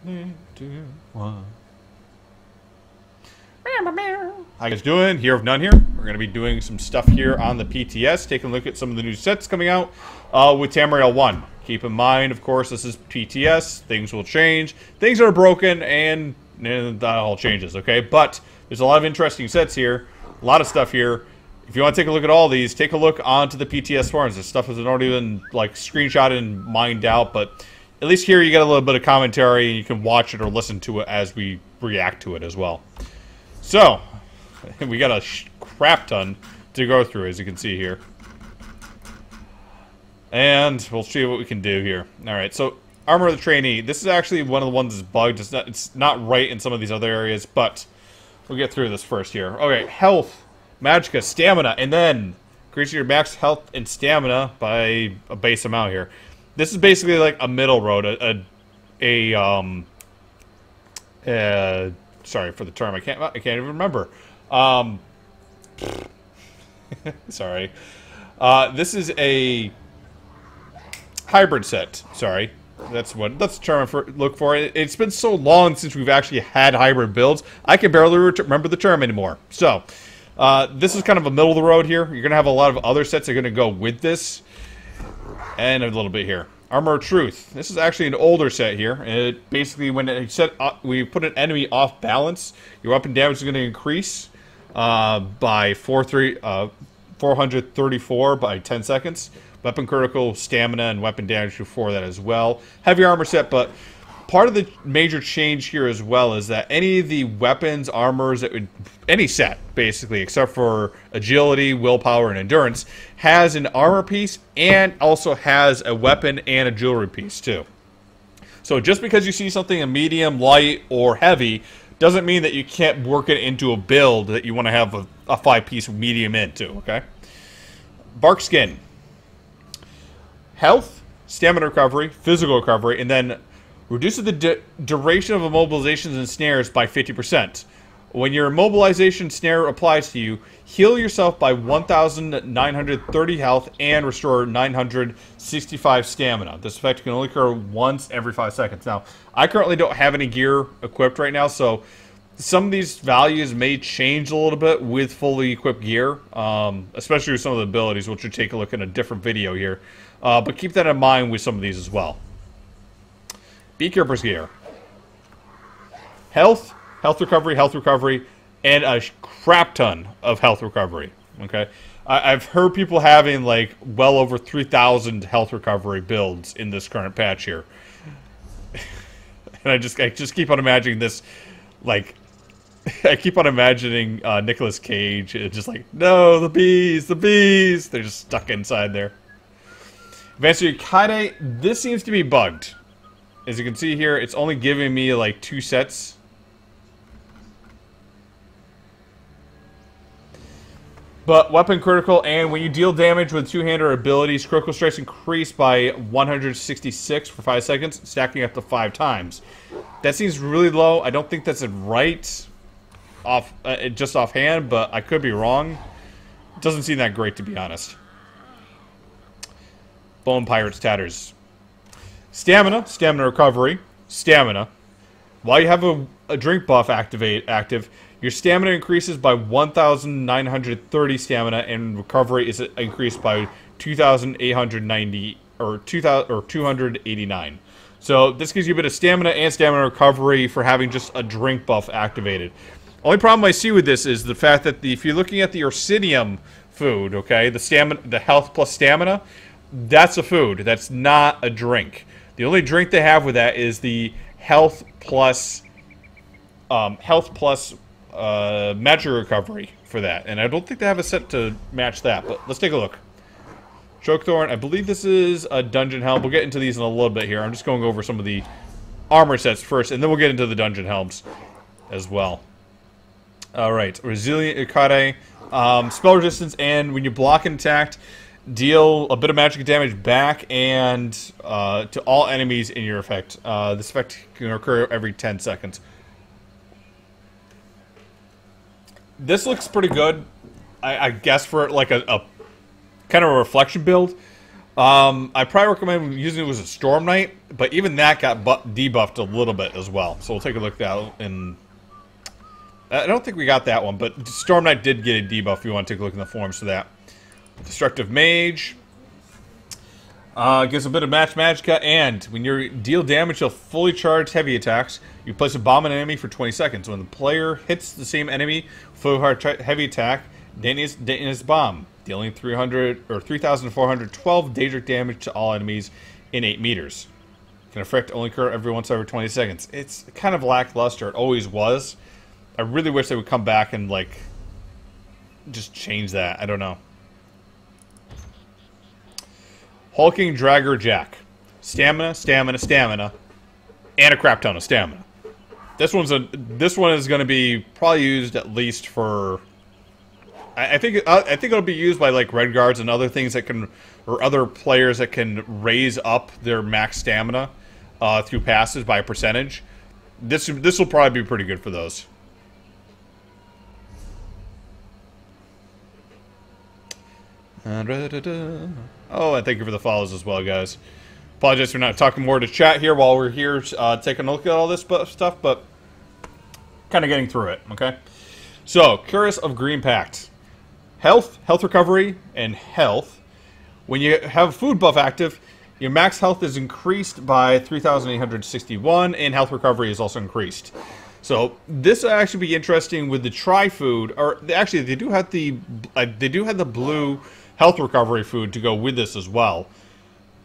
3, 2, 1. How you guys doing? Here of None here. We're going to be doing some stuff here on the PTS, taking a look at some of the new sets coming out with Tamriel 1. Keep in mind, of course, this is PTS. Things will change. Things are broken, and that all changes, okay? But there's a lot of interesting sets here, a lot of stuff here. If you want to take a look at all these, take a look onto the PTS forums. This stuff has already been like screenshotted and mined out, but at least here you get a little bit of commentary, and you can watch it or listen to it as we react to it as well. So, we got a crap ton to go through, as you can see here. And we'll see what we can do here. Alright, so Armor of the Trainee. This is actually one of the ones that's bugged. It's not right in some of these other areas, but we'll get through this first here. Okay, Health, Magicka, Stamina, and then increase your max health and stamina by a base amount here. This is basically like a middle road, sorry for the term. I can't even remember. Sorry. This is a hybrid set. Sorry. That's the term I look for. It's been so long since we've actually had hybrid builds, I can barely remember the term anymore. So, this is kind of a middle of the road here. You're going to have a lot of other sets that are going to go with this. And a little bit here. Armor of Truth. This is actually an older set here. It basically, when we put an enemy off balance, your weapon damage is going to increase by 434 by 10 seconds. Weapon critical, stamina, and weapon damage before that as well. Heavy armor set, but part of the major change here as well is that any of the weapons, armors, any set, basically, except for agility, willpower, and endurance, has an armor piece and also has a weapon and a jewelry piece, too. So just because you see something in medium, light, or heavy, doesn't mean that you can't work it into a build that you want to have a 5-piece medium into, okay? Bark Skin. Health, stamina recovery, physical recovery, and then reduces the duration of immobilizations and snares by 50%. When your immobilization snare applies to you, heal yourself by 1,930 health and restore 965 stamina. This effect can only occur once every 5 seconds. Now, I currently don't have any gear equipped right now, so some of these values may change a little bit with fully equipped gear, especially with some of the abilities, which we'll take a look in a different video here. But keep that in mind with some of these as well. Beekeeper's gear. Health recovery, and a crap ton of health recovery. Okay, I've heard people having like well over 3,000 health recovery builds in this current patch here, and I just keep on imagining this, like, I keep on imagining Nicolas Cage, just like, no, the bees, they're just stuck inside there. Advanced Kaide, this seems to be bugged. As you can see here, it's only giving me like 2 sets. But weapon critical, and when you deal damage with two-hander abilities, critical strikes increase by 166 for 5 seconds, stacking up to 5 times. That seems really low. I don't think that's right just offhand, but I could be wrong. It doesn't seem that great, to be honest. Bone Pirate's Tatters. Stamina recovery, stamina. While you have a drink buff active, your stamina increases by 1,930 stamina, and recovery is increased by 2,890 or 289. So this gives you a bit of stamina and stamina recovery for having just a drink buff activated. Only problem I see with this is the fact that if you're looking at the Orsinium food, okay, the health plus stamina, that's a food. That's not a drink. The only drink they have with that is the health plus magic recovery for that, and I don't think they have a set to match that. But let's take a look. Chokethorn. I believe this is a dungeon helm. We'll get into these in a little bit here. I'm just going over some of the armor sets first, and then we'll get into the dungeon helms as well. All right, Resilient Ikade, spell resistance, and when you block and attack, deal a bit of magic damage back and to all enemies in your effect. This effect can occur every 10 seconds. This looks pretty good, I guess, for like a kind of a reflection build. I probably recommend using it as a Storm Knight, but even that got debuffed a little bit as well. So we'll take a look at that. And I don't think we got that one, but Storm Knight did get a debuff if you want to take a look in the forums for that. Destructive Mage. Gives a bit of match magicka, and when you deal damage to fully charged heavy attacks, you place a bomb on an enemy for 20 seconds. When the player hits the same enemy fully charged heavy attack, detonate bomb, dealing 3,412 daedric damage to all enemies in 8 meters. Can effect only occur once every 20 seconds. It's kind of lackluster. It always was. I really wish they would come back and like just change that. I don't know. Hulking Dragger Jack. Stamina, stamina, stamina, and a crap ton of stamina. This one is going to be probably used at least for. I think it'll be used by like red guards and other things that can, or other players that can raise up their max stamina through passes by a percentage. This will probably be pretty good for those. Oh, and thank you for the follows as well, guys. Apologize for not talking more to chat here while we're here taking a look at all this stuff, but kind of getting through it, okay? So, Curious of Green Pact. Health recovery, and health. When you have food buff active, your max health is increased by 3,861, and health recovery is also increased. So this will actually be interesting with the tri-food, or actually they do have the blue health recovery food to go with this as well.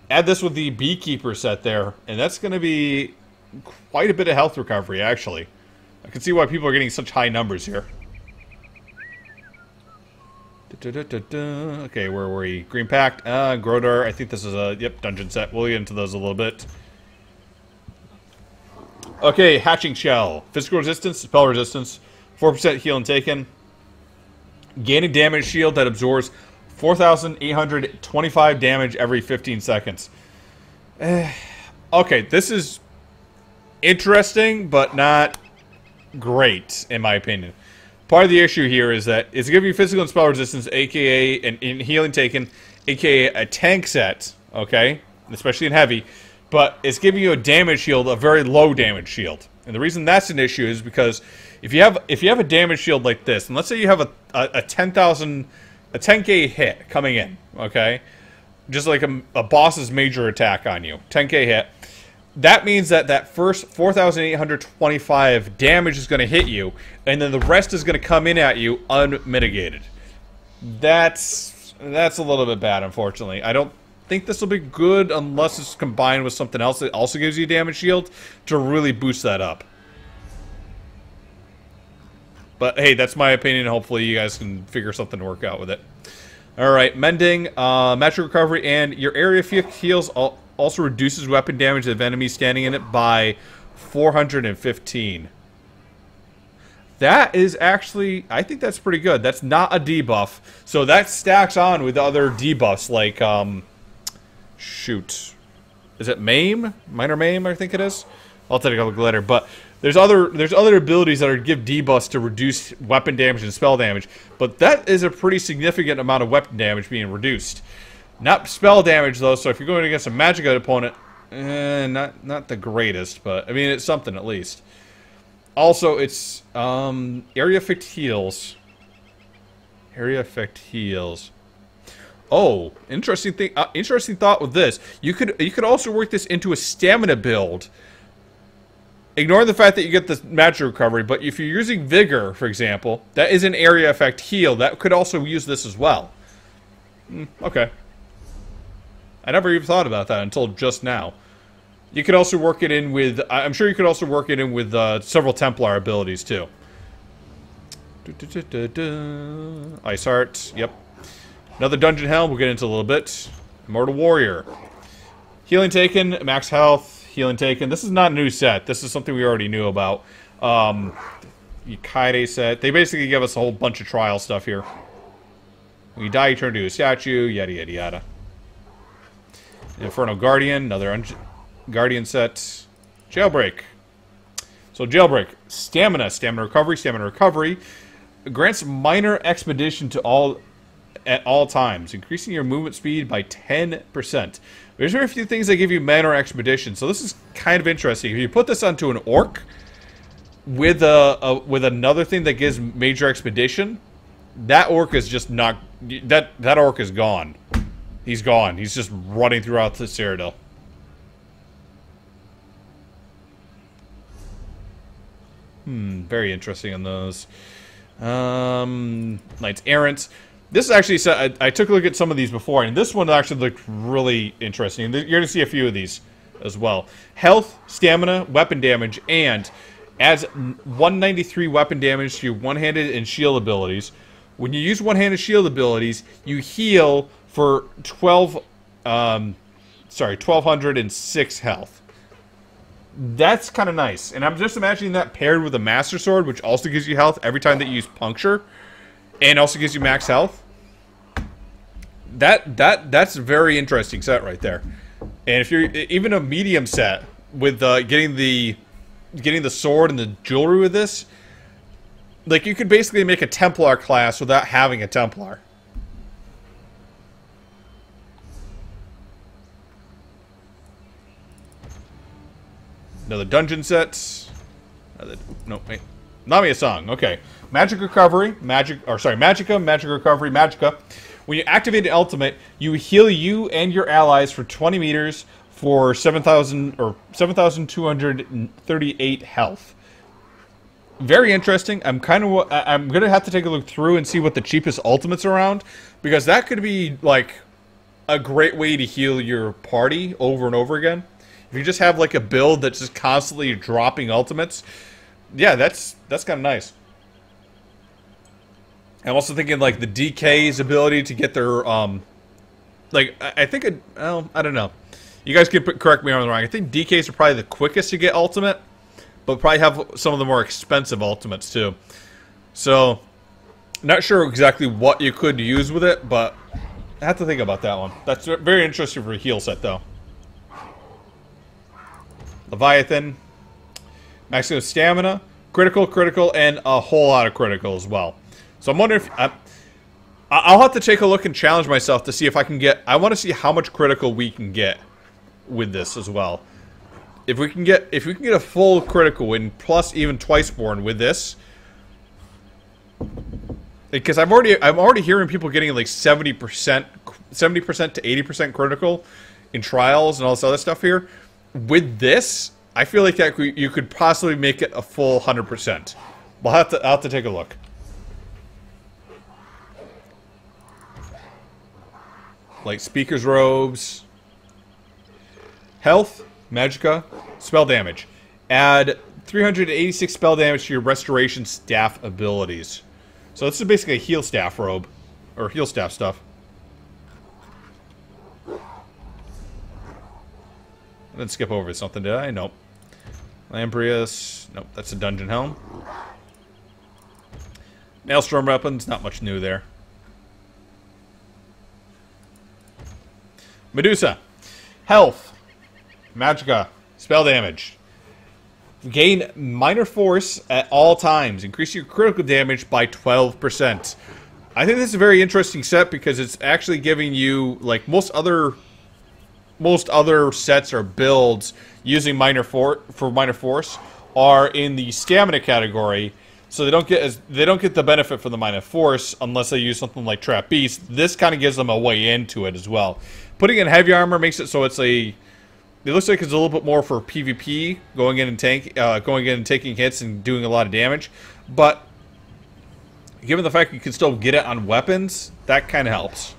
Add this with the beekeeper set there, and that's going to be quite a bit of health recovery, actually. I can see why people are getting such high numbers here. Okay, where were we? Green Pact, Grodar. I think this is a, dungeon set. We'll get into those a little bit. Okay, Hatching Shell. Physical resistance, spell resistance, 4% heal and taken. Gaining damage shield that absorbs 4,825 damage every 15 seconds. Okay, this is interesting, but not great, in my opinion. Part of the issue here is that it's giving you physical and spell resistance, aka in healing taken, aka a tank set, okay? Especially in heavy. But it's giving you a damage shield, a very low damage shield. And the reason that's an issue is because if you have a damage shield like this, and let's say you have a 10K hit coming in, okay? Just like a boss's major attack on you, 10K hit. That means that first 4,825 damage is going to hit you, and then the rest is going to come in at you unmitigated. That's a little bit bad, unfortunately. I don't think this will be good unless it's combined with something else that also gives you damage shield to really boost that up. But hey, that's my opinion. Hopefully you guys can figure something to work out with it. Alright, Mending, Magic Recovery, and your area heals also reduces weapon damage of enemies standing in it by 415. That is actually, I think that's pretty good. That's not a debuff. So that stacks on with other debuffs like, shoot. Is it Maim? Minor Maim, I think it is. I'll take a look later. But there's other abilities that give debuffs to reduce weapon damage and spell damage. But that is a pretty significant amount of weapon damage being reduced. Not spell damage, though, so if you're going against a magic opponent, not the greatest, but, I mean, it's something at least. Also, it's, area effect heals. Area effect heals. Oh, interesting thought with this. You could also work this into a stamina build. Ignoring the fact that you get the magic recovery, but if you're using Vigor, for example, that is an area effect heal. That could also use this as well. Okay. I never even thought about that until just now. You could also work it in with... I'm sure you could also work it in with several Templar abilities, too. Ice Heart. Yep. Another Dungeon Helm. We'll get into a little bit. Immortal Warrior. Healing Taken. Max Health. Healing Taken. This is not a new set. This is something we already knew about. Kaide set. They basically give us a whole bunch of trial stuff here. When you die, you turn into a statue. Yada, yada, yada. Inferno Guardian, another Guardian set. Jailbreak. So Jailbreak. Stamina recovery. Grants minor expedition to all at all times, increasing your movement speed by 10%. There's very few things that give you mana or expedition, so this is kind of interesting. If you put this onto an orc with with another thing that gives major expedition, that orc is just not that orc is gone. He's gone. He's just running throughout the Cyrodiil. Very interesting on those. Knights Errant. This is actually, I took a look at some of these before, and this one actually looked really interesting. You're going to see a few of these as well. Health, stamina, weapon damage, and adds 193 weapon damage to your one-handed and shield abilities. When you use one-handed shield abilities, you heal for 1,206 health. That's kind of nice. And I'm just imagining that paired with a Master Sword, which also gives you health every time that you use Puncture, and also gives you max health. That's a very interesting set right there. And if you're even a medium set with getting the sword and the jewelry with this, like, you could basically make a Templar class without having a Templar. Another dungeon set. No, wait. Nami Song. Okay. Magic Recovery. Magicka. Magic Recovery. Magicka. When you activate an ultimate, you heal you and your allies for 20 meters for 7,000 or 7,238 health. Very interesting. I'm gonna have to take a look through and see what the cheapest ultimates are around, because that could be like a great way to heal your party over and over again. If you just have like a build that's just constantly dropping ultimates, yeah, that's kind of nice. I'm also thinking like the DK's ability to get their like I think well, I don't know. You guys can correct me if I'm wrong. I think DK's are probably the quickest to get ultimate, but probably have some of the more expensive ultimates too. So, not sure exactly what you could use with it, but I have to think about that one. That's very interesting for a heal set though. Leviathan, maximum stamina, critical, and a whole lot of critical as well. So I'm wondering if I'll have to take a look and challenge myself to see if I can get. I want to see how much critical we can get with this as well. If we can get a full critical win plus even Twiceborn with this, because I'm already hearing people getting like 70% to 80% critical in trials and all this other stuff here. With this, I feel like that you could possibly make it a full 100%. I'll have to take a look. Like speaker's robes, health, magicka, spell damage. Add 386 spell damage to your restoration staff abilities. So this is basically a heal staff robe, or heal staff stuff. I didn't skip over something, did I? Nope. Lamprius. Nope, that's a dungeon helm. Maelstrom weapons, not much new there. Medusa. Health. Magicka. Spell damage. Gain minor force at all times. Increase your critical damage by 12%. I think this is a very interesting set because it's actually giving you, like most other sets or builds using minor force are in the stamina category, so they don't get the benefit from the minor force unless they use something like Trap Beast. This kind of gives them a way into it as well. Putting in heavy armor makes it so it looks like it's a little bit more for PvP, going in and taking hits and doing a lot of damage. But given the fact you can still get it on weapons, that kind of helps.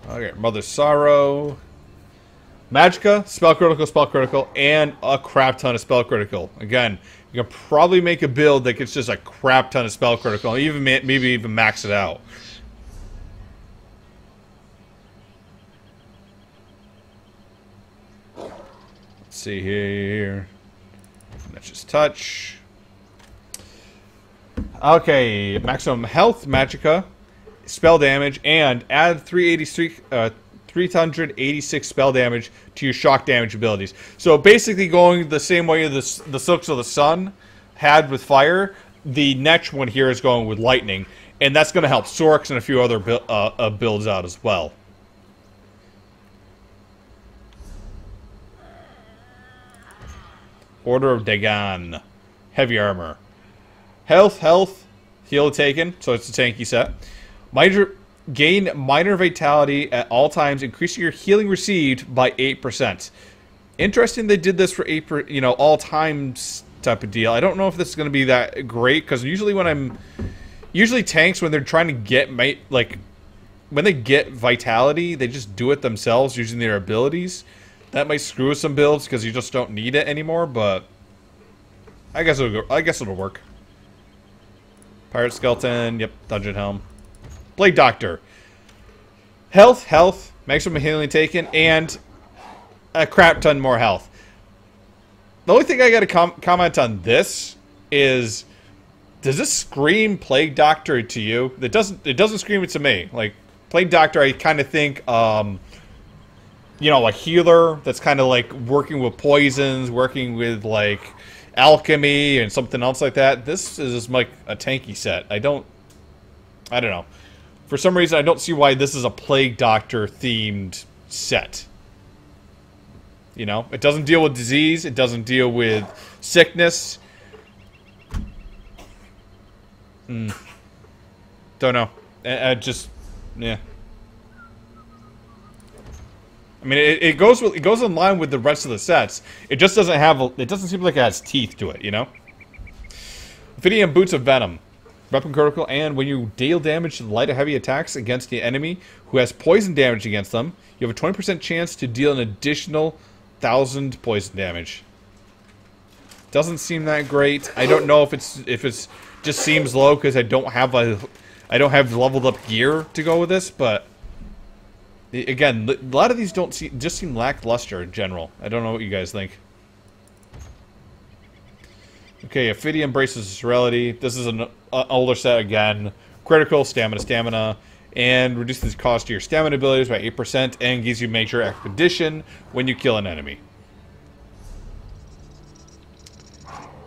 Okay, Mother's Sorrow. Magicka, spell critical, and a crap ton of spell critical. Again, you can probably make a build that gets just a crap ton of spell critical, and even maybe even max it out. Let's see here. That's just touch. Okay, maximum health, magicka, spell damage, and add 386 spell damage to your shock damage abilities. So basically going the same way the Silks of the Sun had with fire, the next one here is going with lightning. And that's going to help Sorks and a few other builds out as well. Order of Dagon. Heavy armor. Health, heal taken, so it's a tanky set. Gain minor vitality at all times, increasing your healing received by 8%. Interesting they did this for 8%, all times type of deal. I don't know if this is going to be that great, because usually tanks, when they're trying to get, when they get vitality, they just do it themselves using their abilities. That might screw some builds, because you just don't need it anymore, but I guess it'll work. Pirate Skeleton, yep, Dungeon Helm. Blade Doctor. Health, maximum healing taken, and a crap ton more health. The only thing I gotta comment on this is, does this scream Plague Doctor to you? It doesn't scream it to me. Like, Plague Doctor, I kind of think, a healer that's kind of like working with poisons, working with like alchemy and something else like that. This is like a tanky set. I don't know. For some reason, I don't see why this is a Plague Doctor themed set. It doesn't deal with disease. It doesn't deal with sickness. Don't know. Yeah. I mean, it goes in line with the rest of the sets. It just doesn't have. It doesn't seem like it has teeth to it. Ophidian Boots of Venom, weapon critical, and when you deal damage to light or heavy attacks against the enemy who has poison damage against them, you have a 20% chance to deal an additional 1,000 poison damage. Doesn't seem that great. I don't know if it's just seems low because I don't have leveled up gear to go with this, but. Again, a lot of these just seem lackluster in general. I don't know what you guys think. Okay, Ophidian Braces of Serenity. This is an older set again. Critical, stamina, and reduces the cost of your stamina abilities by 8% and gives you major expedition when you kill an enemy.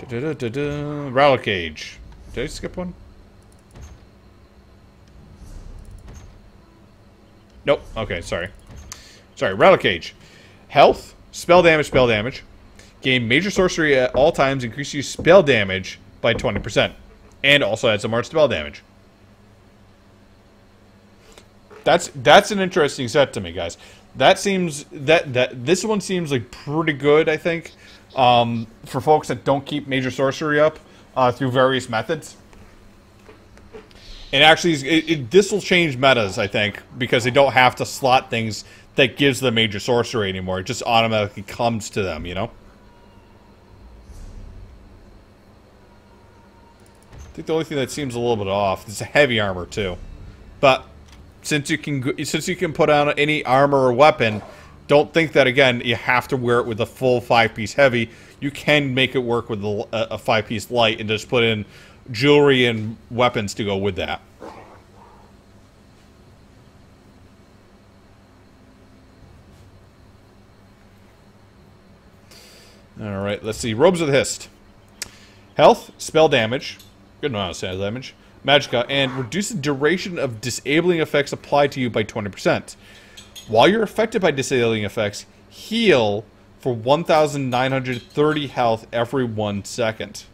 Rattle Cage. Did I skip one? Nope. Okay, sorry. Rattle Cage. Health, spell damage. Gain major sorcery at all times, increase your spell damage by 20%. And also add some more spell damage. That's an interesting set to me, guys. This one seems like pretty good, I think. For folks that don't keep major sorcery up through various methods. And actually, this will change metas, I think, because they don't have to slot things that gives them major sorcery anymore. It just automatically comes to them, I think the only thing that seems a little bit off is the heavy armor too. But since you can put on any armor or weapon, don't think that again you have to wear it with a full 5-piece heavy. You can make it work with a 5-piece light and just put in jewelry and weapons to go with that. Alright, let's see. Robes of the Hist. Health, spell damage. Good amount of spell damage. Magicka, and reduce the duration of disabling effects applied to you by 20%. While you're affected by disabling effects, heal for 1,930 health every 1 second.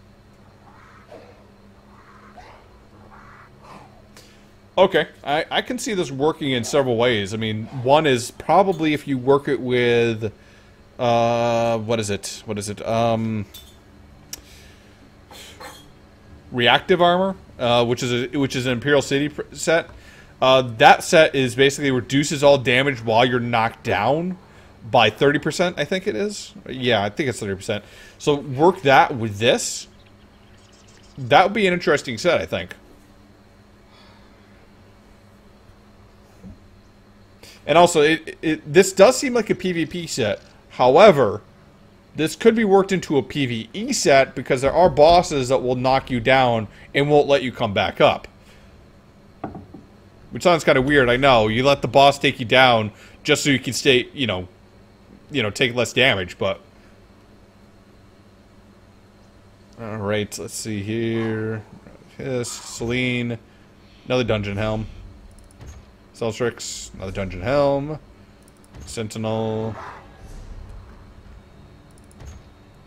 Okay, I can see this working in several ways. I mean, one is probably if you work it with, what is it? Reactive armor, which is an Imperial City set. That set is basically reduces all damage while you're knocked down by 30%. I think it is. Yeah, I think it's 30%. So work that with this. That would be an interesting set, I think. And also, this does seem like a PvP set. However, this could be worked into a PvE set because there are bosses that will knock you down and won't let you come back up. Which sounds kind of weird, I know. You let the boss take you down just so you can stay, take less damage, but... Alright, let's see here. Celine. Another Dungeon Helm. Celtrix. Another Dungeon Helm. Sentinel.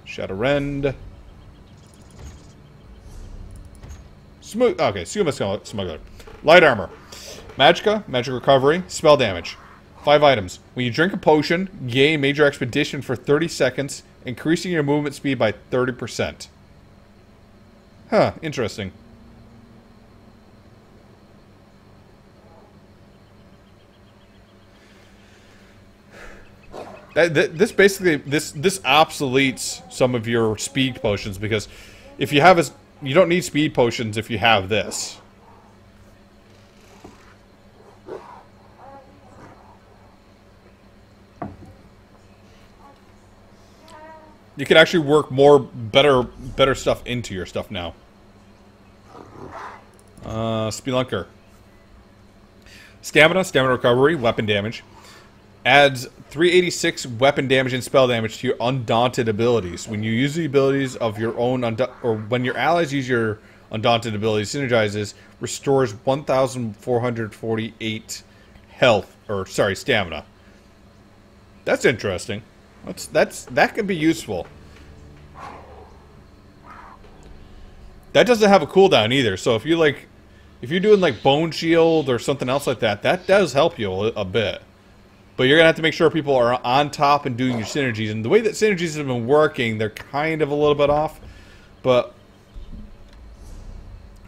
Shadowrend. Smooth. Okay, Scuba Smuggler. Light Armor. Magicka. Magic Recovery. Spell Damage. 5 items. When you drink a potion, gain Major Expedition for 30 seconds, increasing your movement speed by 30%. Huh, interesting. This basically this obsoletes some of your speed potions, because if you have you don't need speed potions if you have this. You can actually work better stuff into your stuff now. Spelunker. Stamina recovery, weapon damage. Adds 386 weapon damage and spell damage to your Undaunted abilities. When you use the abilities of your own, or when your allies use your Undaunted abilities, synergizes, restores 1,448 health, or sorry, stamina. That's interesting. That could be useful. That doesn't have a cooldown either. So if you're doing like Bone Shield or something else like that, that does help you a bit. But you're going to have to make sure people are on top and doing your synergies. And the way that synergies have been working, they're kind of a little bit off. But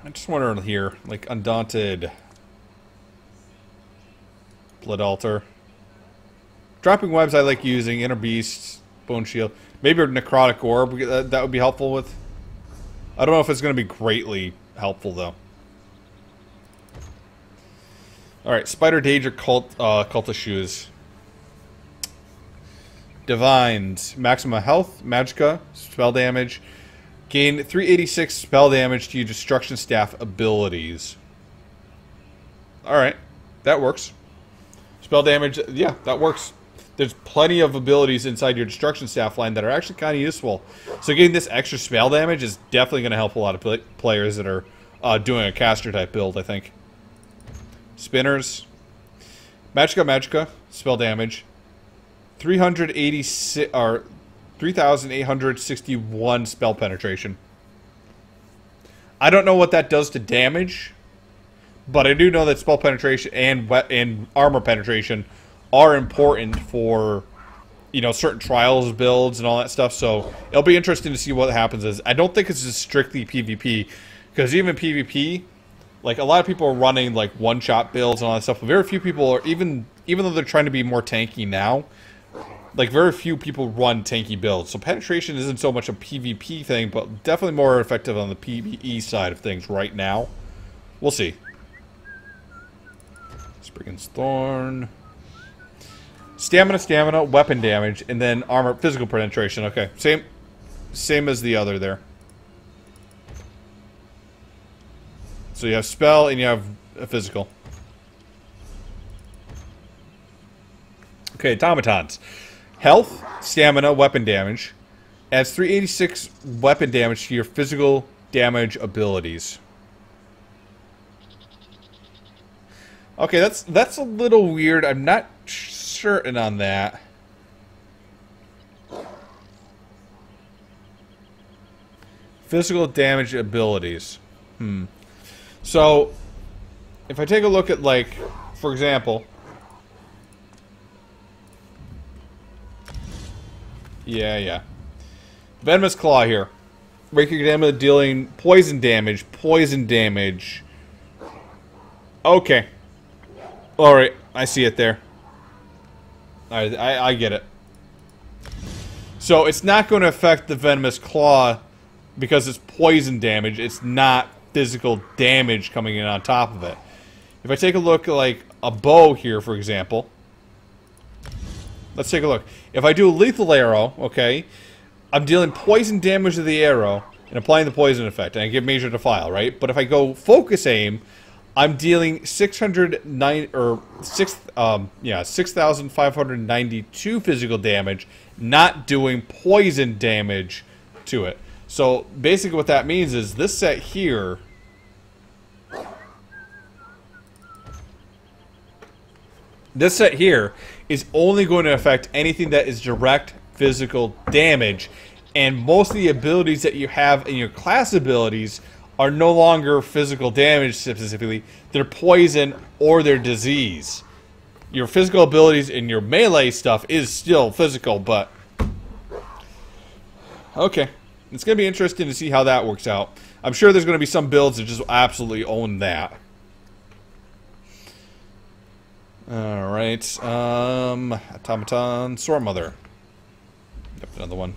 I just wonder here, like Undaunted, Blood Altar. Dropping Webs I like using, Inner Beast, Bone Shield. Maybe a Necrotic Orb, that would be helpful with. I don't know if it's going to be greatly helpful, though. Alright, Spider Danger Cultist Shoes. Divines. Maximum health, Magicka, spell damage. Gain 386 spell damage to your Destruction Staff abilities. Alright, that works. Spell damage, yeah, that works. There's plenty of abilities inside your Destruction Staff line that are actually kind of useful. So getting this extra spell damage is definitely going to help a lot of players that are doing a caster type build, I think. Spinners. Magicka, spell damage. 3,861 spell penetration. I don't know what that does to damage, but I do know that spell penetration and armor penetration are important for, you know, certain trials builds and all that stuff. So it'll be interesting to see what happens. I don't think it's just strictly PvP, because even PvP, like a lot of people are running like one-shot builds and all that stuff. But very few people are, even though they're trying to be more tanky now, like very few people run tanky builds. So penetration isn't so much a PvP thing, but definitely more effective on the PvE side of things right now. We'll see. Spriggan's Thorn. Stamina, weapon damage, and then armor, physical penetration. Okay, same as the other there. So you have spell and you have a physical. Okay, automatons. Health, stamina, weapon damage. Adds 386 weapon damage to your physical damage abilities. Okay, that's a little weird. I'm not certain on that. Physical damage abilities. So, if I take a look at, like, for example... Yeah. Venomous Claw here. Breaking damage, dealing poison damage. Okay. Alright, I see it there. Alright, I get it. So, it's not going to affect the Venomous Claw because it's poison damage. It's not physical damage coming in on top of it. If I take a look at, like, a bow here, for example... Let's take a look. If I do a lethal arrow, okay, I'm dealing poison damage to the arrow and applying the poison effect, and I give major defile, right? But if I go focus aim, I'm dealing 6,592 physical damage, not doing poison damage to it. So basically, what that means is this set here This set here is only going to affect anything that is direct physical damage, and most of the abilities that you have in your class abilities are no longer physical damage specifically. They're poison or they're disease. Your physical abilities in your melee stuff is still physical, but... Okay. It's going to be interesting to see how that works out. I'm sure there's going to be some builds that just absolutely own that. Alright. Automaton, Sword Mother. Yep, another one.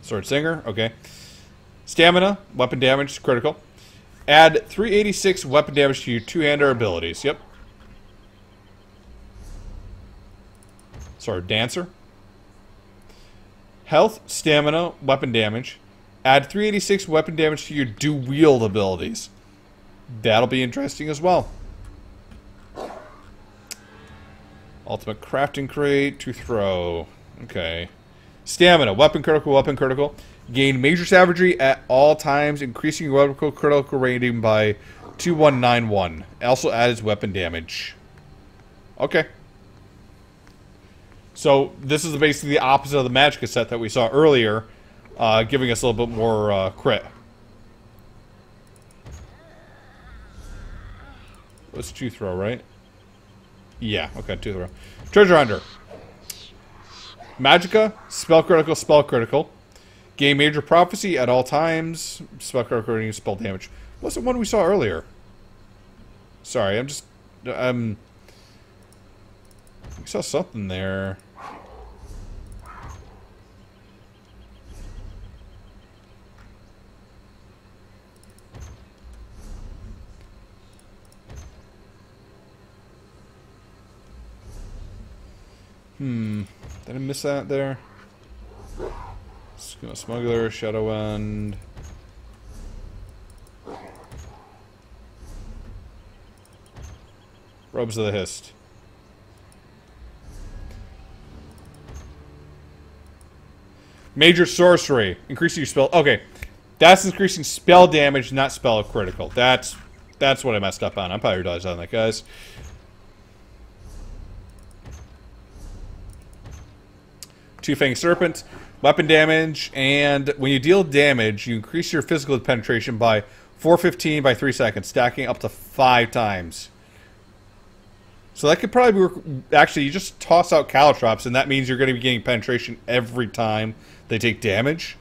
Sword Singer, okay. Stamina, weapon damage, critical. Add 386 weapon damage to your two-hander abilities. Yep. Sword Dancer. Health, stamina, weapon damage. Add 386 weapon damage to your dual-wield abilities. That'll be interesting as well. Ultimate crafting crate to throw. Okay. Stamina, weapon critical, weapon critical. Gain major savagery at all times, increasing your weapon critical rating by 2191. Also adds weapon damage. Okay. So, this is basically the opposite of the Magicka set that we saw earlier, giving us a little bit more crit. Let's 2-throw, right? Yeah, okay, 2-throw. Treasure Hunter. Magicka, spell critical, spell critical. Gain major prophecy at all times. Spell critical rating, spell damage. What's the one we saw earlier? Sorry, I'm just... we saw something there. Did I miss that there? Smuggler, Shadow End. Robes of the Hist. Major sorcery. Increasing your spell. Okay. That's increasing spell damage, not spell critical. That's what I messed up on. I'm probably realizing that, guys. Two-Fanged Serpent, weapon damage, and when you deal damage, you increase your physical penetration by 415 by 3 seconds, stacking up to 5 times. So that could probably work. Actually, you just toss out Caltrops, and that means you're going to be getting penetration every time they take damage.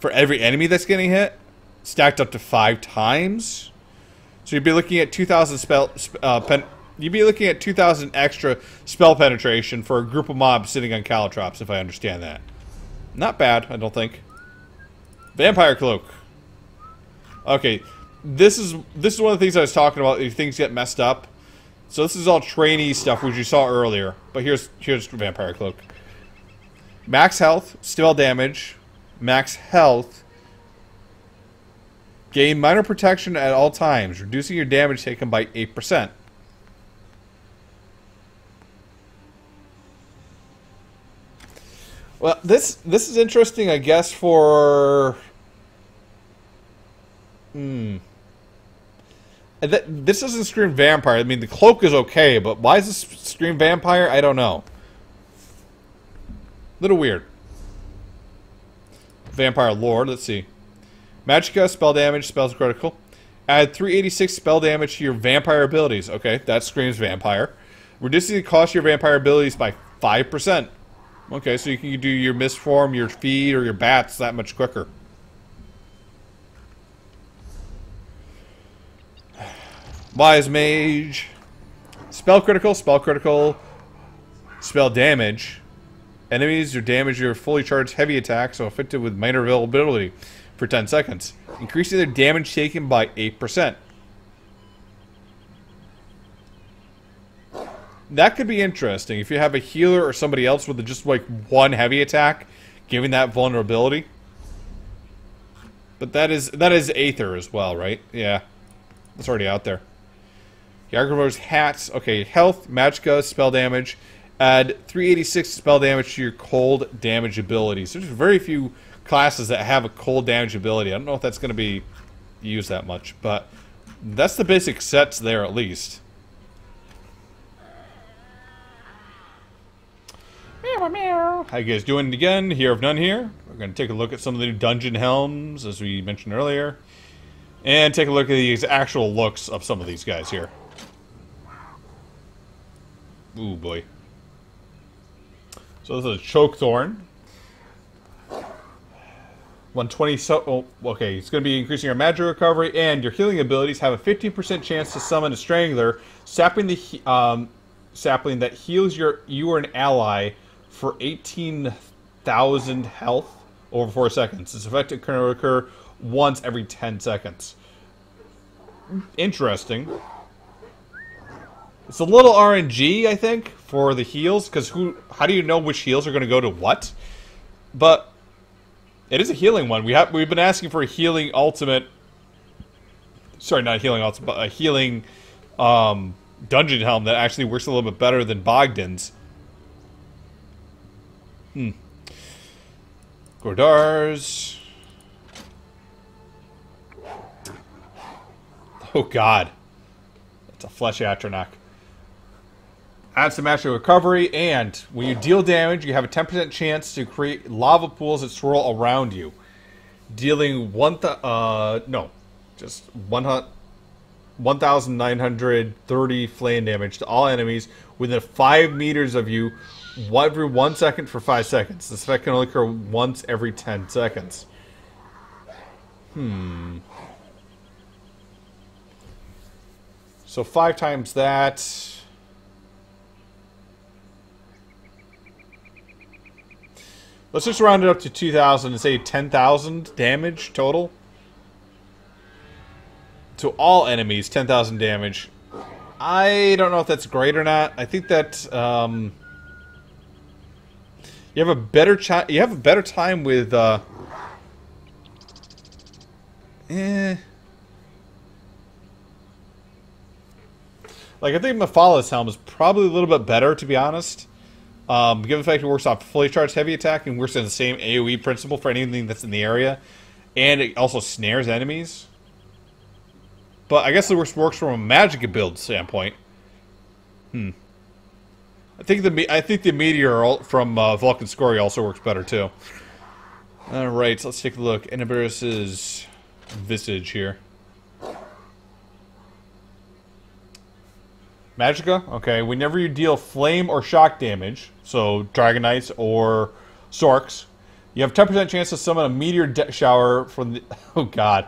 For every enemy that's getting hit, stacked up to 5 times. So you'd be looking at 2,000 You'd be looking at 2,000 extra spell penetration for a group of mobs sitting on Caltrops, if I understand that. Not bad, I don't think. Vampire Cloak. Okay, this is one of the things I was talking about. These things get messed up. So this is all trainee stuff, which you saw earlier. But here's Vampire Cloak. Max health, spell damage, max health. Gain minor protection at all times, reducing your damage taken by 8%. Well, this is interesting, I guess, for... This doesn't scream vampire. I mean, the cloak is okay, but why does this scream vampire? I don't know. Little weird. Vampire Lord, let's see. Magicka, spell damage, spells critical. Add 386 spell damage to your vampire abilities. Okay, that screams vampire. Reducing the cost of your vampire abilities by 5%. Okay, so you can do your Mistform, your Feed, or your Bats that much quicker. Wise Mage. Spell critical, spell damage. Enemies or damage your fully charged heavy attack, so affected with minor availability for 10 seconds. Increasing their damage taken by 8%. That could be interesting if you have a healer or somebody else with just like one heavy attack, giving that vulnerability. But that is Aether as well, right? Yeah, that's already out there. Yargremore's hats. Okay, health, magicka, spell damage. Add 386 spell damage to your cold damage abilities. There's very few classes that have a cold damage ability. I don't know if that's going to be used that much, but that's the basic sets there at least. How you guys doing again? Here of None here. We're going to take a look at some of the new dungeon helms, as we mentioned earlier. And take a look at the actual looks of some of these guys here. Ooh, boy. So this is a Chokethorn. 120, okay, it's going to be increasing your magic recovery, and your healing abilities have a 15% chance to summon a Strangler, sapling that heals you or an ally for 18,000 health over 4 seconds. This effect can occur once every 10 seconds. Interesting. It's a little RNG, I think, for the heals, because how do you know which heals are going to go to what? But it is a healing one. We've been asking for a healing ultimate. Sorry, not a healing ultimate, but a healing dungeon helm that actually works a little bit better than Bogdan's. Gordars. Oh god. That's a Flesh Atronach. Add some magic recovery, and when you deal damage, you have a 10% chance to create lava pools that swirl around you, dealing 1,930 flame damage to all enemies within 5 meters of you, every 1 second for 5 seconds. This effect can only occur once every 10 seconds. So 5 times that. Let's just round it up to 2,000 and say 10,000 damage total. To all enemies, 10,000 damage. I don't know if that's great or not. I think that you have a better time with like, I think Mephal's helm is probably a little bit better, to be honest. Given the fact it works off fully charged heavy attack and works in the same AoE principle for anything that's in the area, and it also snares enemies. But I guess it works from a magic build standpoint. I think the meteor from Vulcan Scoria also works better too. All right, so let's take a look. Enabarus's visage here. Magicka, okay. Whenever you deal flame or shock damage, so Dragonites or Sorks, you have 10% chance to summon a meteor shower from the... Oh, God.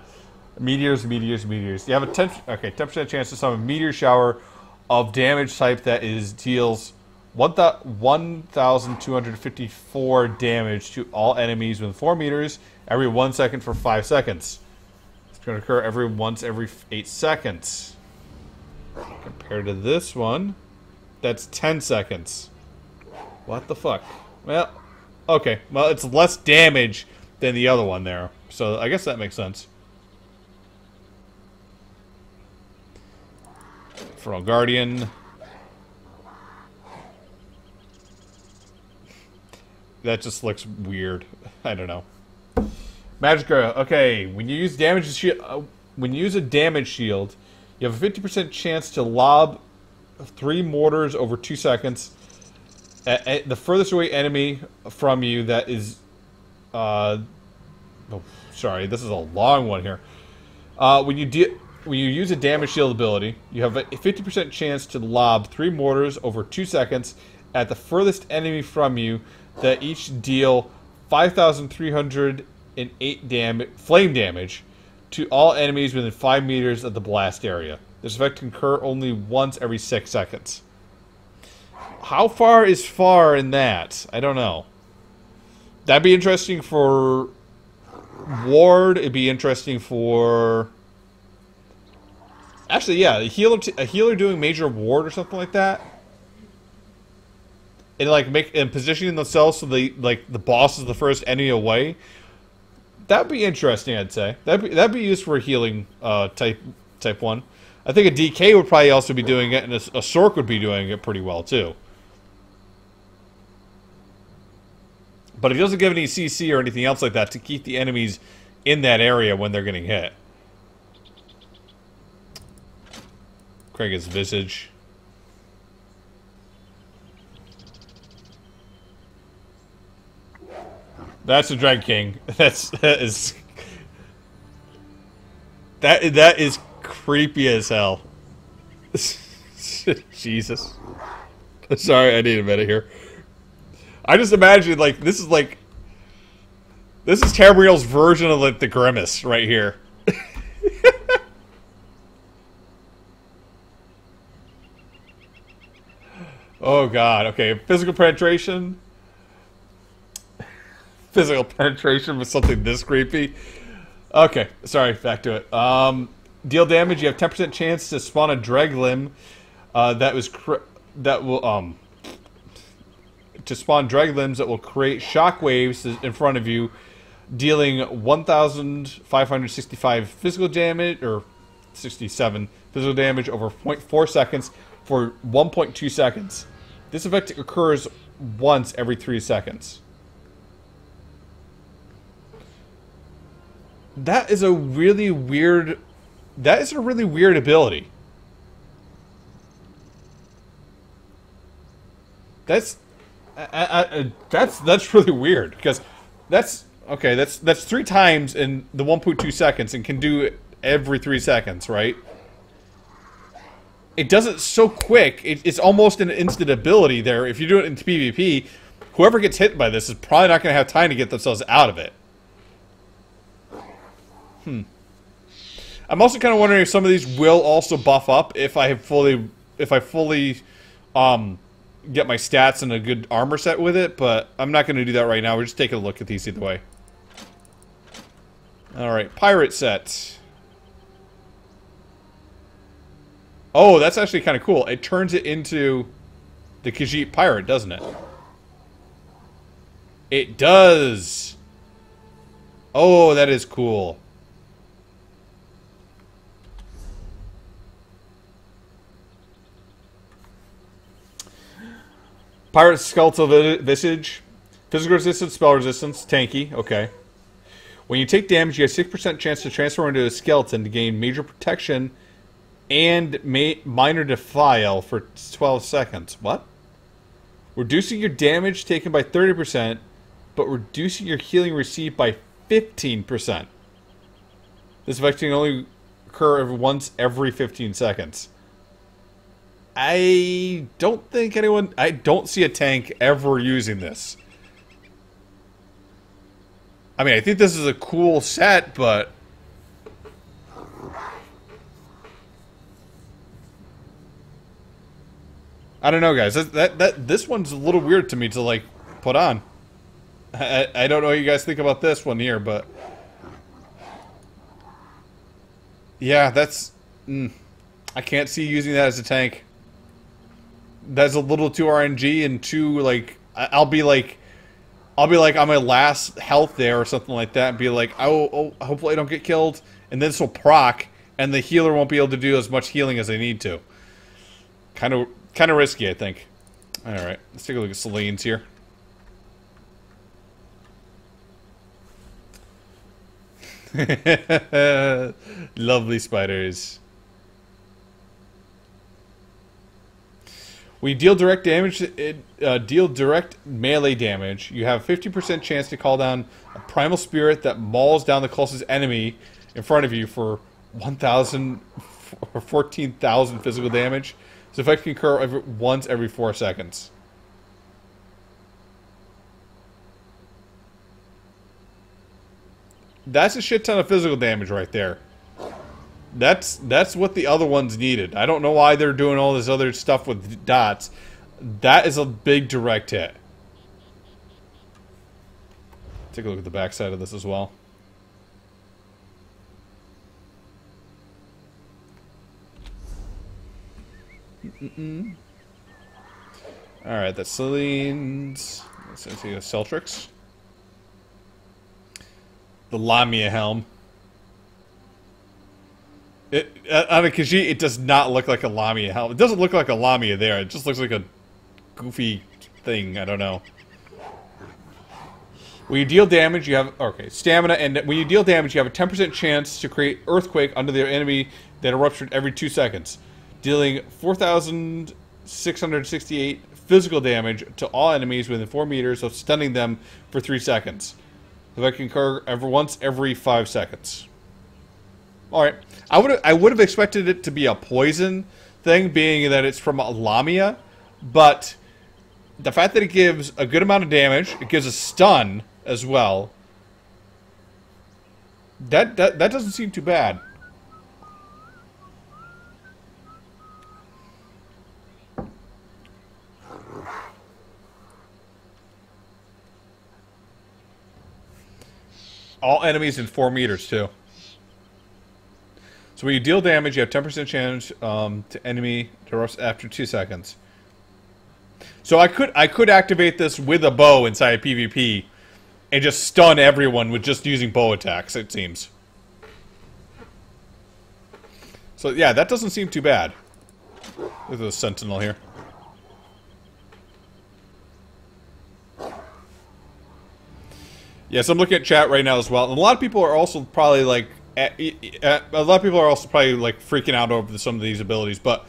Meteors. You have a 10% chance to summon a meteor shower of damage type that deals 1,254 damage to all enemies within 4 meters every 1 second for 5 seconds. It's going to occur every 8 seconds. Compared to this one, that's 10 seconds. What the fuck? Well, okay. Well, it's less damage than the other one there. So I guess that makes sense. Infernal Guardian. That just looks weird. I don't know. Magicka. Okay, when you use a damage shield, you have a 50% chance to lob 3 mortars over 2 seconds at the furthest away enemy from you that is... oh, sorry, this is a long one here. When you use a damage shield ability, you have a 50% chance to lob 3 mortars over 2 seconds at the furthest enemy from you that each deal 5,308 flame damage to all enemies within 5 meters of the blast area. This effect can occur only once every 6 seconds. How far is far in that? I don't know. That'd be interesting for Ward. It'd be interesting for... Actually, yeah, a healer doing major ward or something like that. And like positioning themselves so the boss is the first enemy away. That'd be interesting, I'd say. That'd be used for a healing type one. I think a DK would probably also be doing it, and a Sork would be doing it pretty well too. But he doesn't give any CC or anything else like that to keep the enemies in that area when they're getting hit. Craig's visage. That's a Dread King. That is creepy as hell. Jesus. Sorry, I need a minute here. I just imagine this is Tamriel's version of like the Grimace right here. Oh god. Okay, physical penetration. Physical penetration was something this creepy. Okay, sorry, back to it. Deal damage. You have 10% chance to spawn a dreg limb that will to spawn dreg limbs that will create shock waves in front of you, dealing 1,565 physical damage or 67 physical damage over 0.4 seconds for 1.2 seconds. This effect occurs once every 3 seconds. That is a really weird. That is a really weird ability. That's really weird because that's okay. That's 3 times in the 1.2 seconds and can do it every 3 seconds, right? It does it so quick. It's almost an instant ability there. If you do it in PvP, whoever gets hit by this is probably not going to have time to get themselves out of it. I'm also kind of wondering if some of these will also buff up if I fully get my stats and a good armor set with it, but I'm not going to do that right now. We're just taking a look at these either way. Alright, pirate set. Oh, that's actually kind of cool. It turns it into the Khajiit pirate, doesn't it? It does! Oh, that is cool. Pirate Skeletal Visage. Physical resistance, spell resistance, tanky, okay. When you take damage, you have 6% chance to transform into a skeleton to gain major protection and minor defile for 12 seconds. What? Reducing your damage taken by 30%, but reducing your healing received by 15%. This effect can only occur once every 15 seconds. I don't see a tank ever using this. I mean, I think this is a cool set, but I don't know, guys. This one's a little weird to me to like put on. I don't know what you guys think about this one here, but yeah, that's I can't see using that as a tank. That's a little too RNG and too like I'll be like on my last health there or something like that and be like, oh hopefully I don't get killed, and then this will proc and the healer won't be able to do as much healing as they need to. Kind of risky, I think. All right, let's take a look at Celine's here. Lovely spiders. When you deal direct damage, deal direct melee damage. You have a 50% chance to call down a primal spirit that mauls down the closest enemy in front of you for 1,000 or 14,000 physical damage. This effect can occur once every 4 seconds. That's a shit ton of physical damage right there. That's what the other ones needed. I don't know why they're doing all this other stuff with dots. That is a big direct hit. Take a look at the backside of this as well. Alright, that's Celine's. Let's see the Celtrix. The Lamia helm. On a Khajiit, it does not look like a Lamia helm. It doesn't look like a Lamia there. It just looks like a goofy thing. I don't know. When you deal damage, you have stamina, and when you deal damage, you have a 10% chance to create earthquake under the enemy that erupts every 2 seconds, dealing 4,668 physical damage to all enemies within 4 meters, of stunning them for 3 seconds. If I can occur once every 5 seconds. Alright. I would have expected it to be a poison thing, being that it's from a Lamia, but the fact that it gives a good amount of damage, it gives a stun as well. That doesn't seem too bad. All enemies in 4 meters too. So when you deal damage, you have 10% chance to enemy to rush after 2 seconds. So I could activate this with a bow inside PvP and just stun everyone with just using bow attacks, it seems. So yeah, that doesn't seem too bad. Look at the sentinel here. Yes, I'm looking at chat right now as well. And a lot of people are also probably like, a lot of people are also probably like freaking out over some of these abilities. But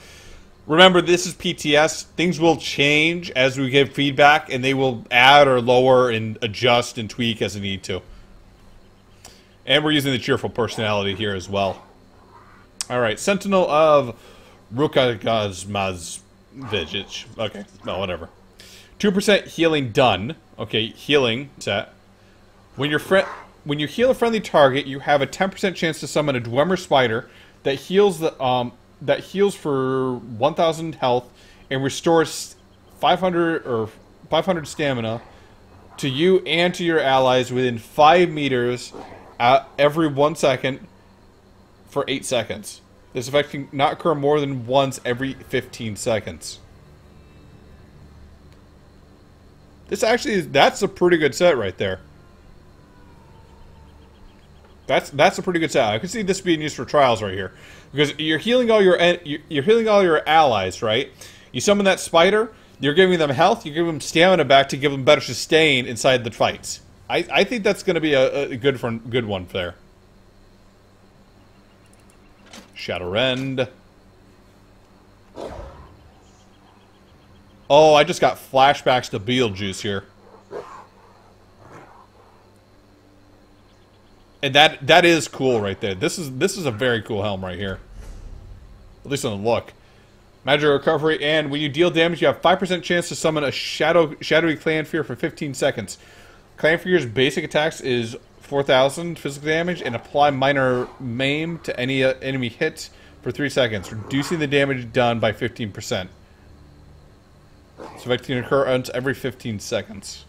remember, this is PTS. Things will change as we give feedback, and they will add or lower and adjust and tweak as they need to. And we're using the cheerful personality here as well. All right, Sentinel of Rukagazmaz Vijic. Okay, no, whatever. 2% healing done. Okay, healing set. When you heal a friendly target, you have a 10% chance to summon a Dwemer Spider that heals for 1,000 health and restores 500 stamina to you and to your allies within 5 meters every 1 second for 8 seconds. This effect can not occur more than once every 15 seconds. That's a pretty good set right there. That's a pretty good set. I can see this being used for trials right here, because you're healing all your allies, right? You summon that spider, you're giving them health, you give them stamina back to give them better sustain inside the fights. I think that's going to be a good one there. Shadowrend. Oh, I just got flashbacks to Beetlejuice here. And that is cool right there. This is a very cool helm right here. At least on the look. Magic recovery, and when you deal damage, you have 5% chance to summon a shadowy clan fear for 15 seconds. Clan fear's basic attacks is 4,000 physical damage, and apply minor maim to any enemy hits for 3 seconds, reducing the damage done by 15%. So effect can occur once every 15 seconds.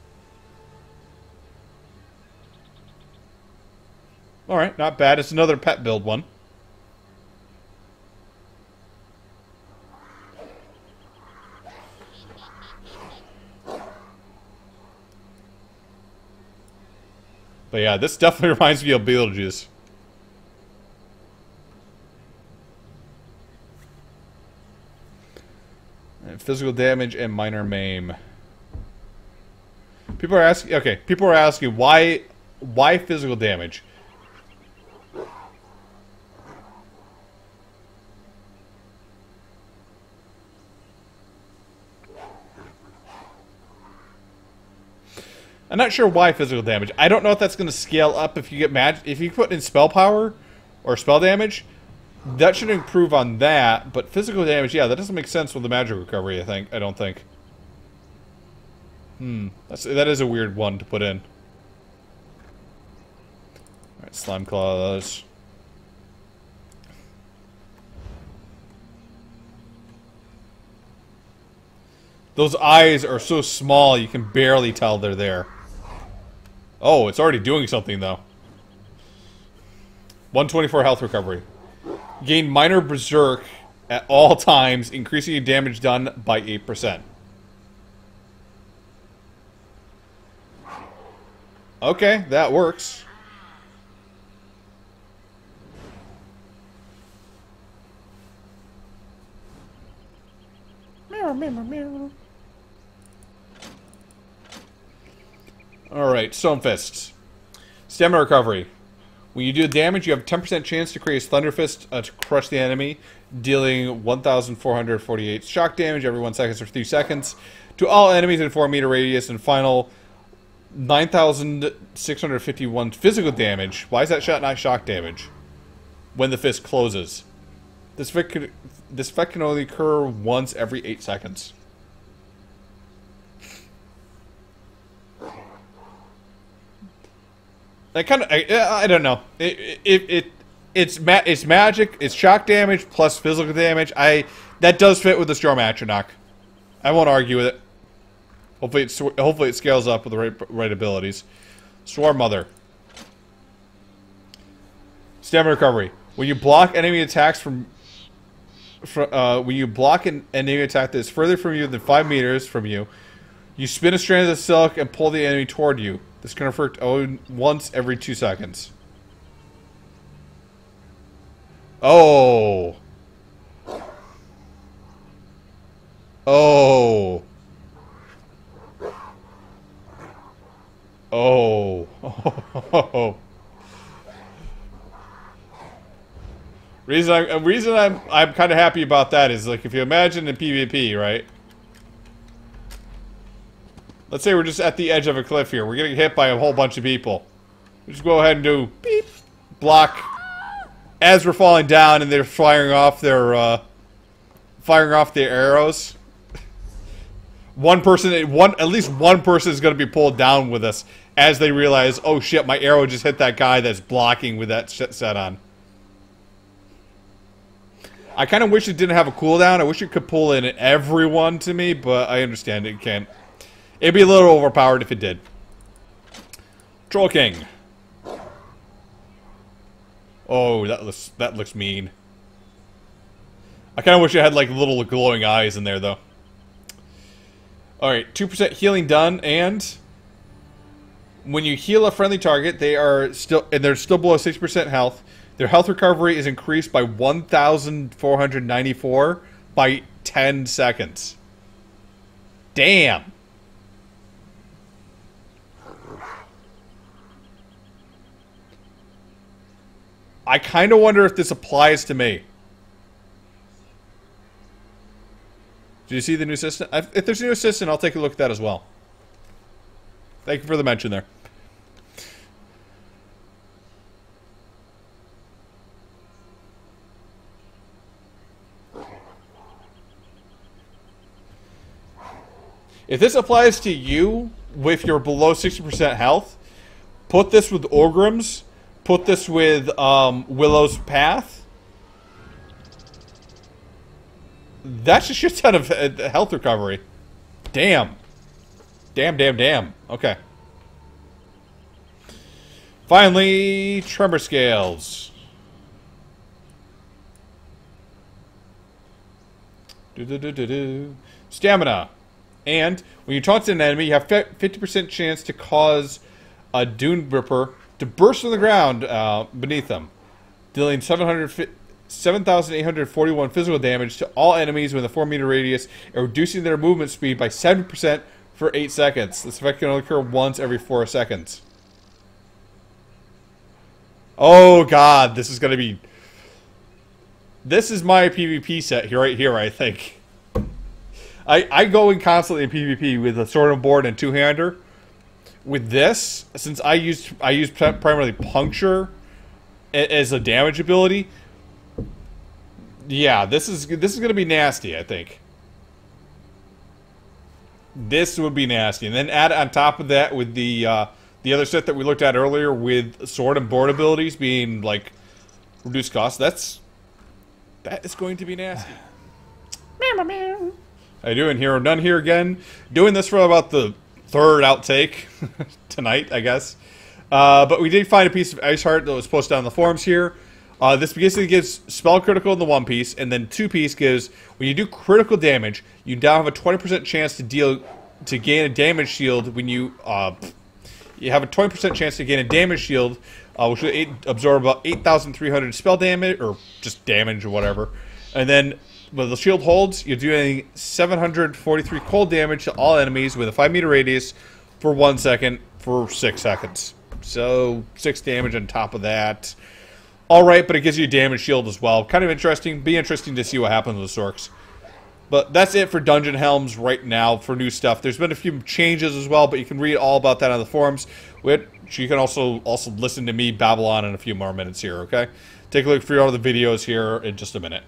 Alright, not bad. It's another pet build one. But yeah, this definitely reminds me of Beetlejuice. And physical damage and minor maim. People are asking why physical damage? I'm not sure why physical damage. I don't know if that's going to scale up if you get if you put in spell power or spell damage. That should improve on that, but physical damage, yeah, that doesn't make sense with the magic recovery, I don't think. That is a weird one to put in. Alright, slime claws. Those eyes are so small you can barely tell they're there. Oh, it's already doing something, though. 124 health recovery. Gain minor berserk at all times, increasing your damage done by 8%. Okay, that works. Meow, meow, meow. Alright, Stone Fists. Stamina recovery. When you do damage, you have a 10% chance to create a Thunder Fist to crush the enemy, dealing 1,448 shock damage every 1 second for 3 seconds to all enemies in 4 meter radius, and final 9,651 physical damage. Why is that shot not shock damage? When the fist closes. This effect can only occur once every 8 seconds. I don't know. It's magic. It's shock damage plus physical damage. That does fit with the Storm Atronach. I won't argue with it. Hopefully it scales up with the right abilities. Swarm Mother. Stamina recovery. When you block enemy attacks when you block an enemy attack that is further from you than 5 meters from you, you spin a strand of silk and pull the enemy toward you. This can occur once every 2 seconds. Oh. Oh. Oh. Oh. Reason I'm kind of happy about that is, like, if you imagine in PvP, right? Let's say we're just at the edge of a cliff here. We're getting hit by a whole bunch of people. We just go ahead and do beep, block as we're falling down, and they're firing off their arrows. At least one person is going to be pulled down with us as they realize, oh shit, my arrow just hit that guy that's blocking with that shit set on. I kind of wish it didn't have a cooldown. I wish it could pull in everyone to me, but I understand it can't. It'd be a little overpowered if it did. Troll King. Oh, that looks mean. I kind of wish it had like little glowing eyes in there though. All right, 2% healing done, and when you heal a friendly target, they're still below 6% health. Their health recovery is increased by 1,494 by 10 seconds. Damn. I kind of wonder if this applies to me. Do you see the new assistant? If there's a new assistant, I'll take a look at that as well. Thank you for the mention there. If this applies to you with your below 60% health, put this with Orgrims, put this with Willow's Path. That's a shit ton of health recovery. Damn. Damn. Okay. Finally, Tremor Scales. Stamina. And when you taunt an enemy, you have 50% chance to cause a Dune Ripper to burst on the ground beneath them, dealing 7,841 physical damage to all enemies within a 4-meter radius, and reducing their movement speed by 7% for 8 seconds. This effect can only occur once every 4 seconds. Oh god, this is going to be... This is my PvP set right here, I think. I go in constantly in PvP with a sword and board and two-hander. With this, since I use primarily puncture as a damage ability, yeah, this is going to be nasty, I think. This would be nasty, and then add on top of that with the other set that we looked at earlier with sword and board abilities being like reduced cost. That is going to be nasty. How you doing, Hero None here again? Doing this for about the third outtake tonight, I guess. But we did find a piece of Ice Heart that was posted on the forums here. This basically gives spell critical in the 1 piece, and then 2 piece gives, when you do critical damage, you now have a 20% chance to gain a damage shield when you have a 20% chance to gain a damage shield, which will absorb about 8,300 spell damage, or just damage or whatever. And then when the shield holds, you're doing 743 cold damage to all enemies with a 5-meter radius for 1 second for 6 seconds. So 6 damage on top of that. Alright, but it gives you a damage shield as well. Kind of interesting. Be interesting to see what happens with the Sorks. But that's it for Dungeon Helms right now for new stuff. There's been a few changes as well, but you can read all about that on the forums. Which you can also listen to me babble on in a few more minutes here, okay? Take a look through all the videos here in just a minute.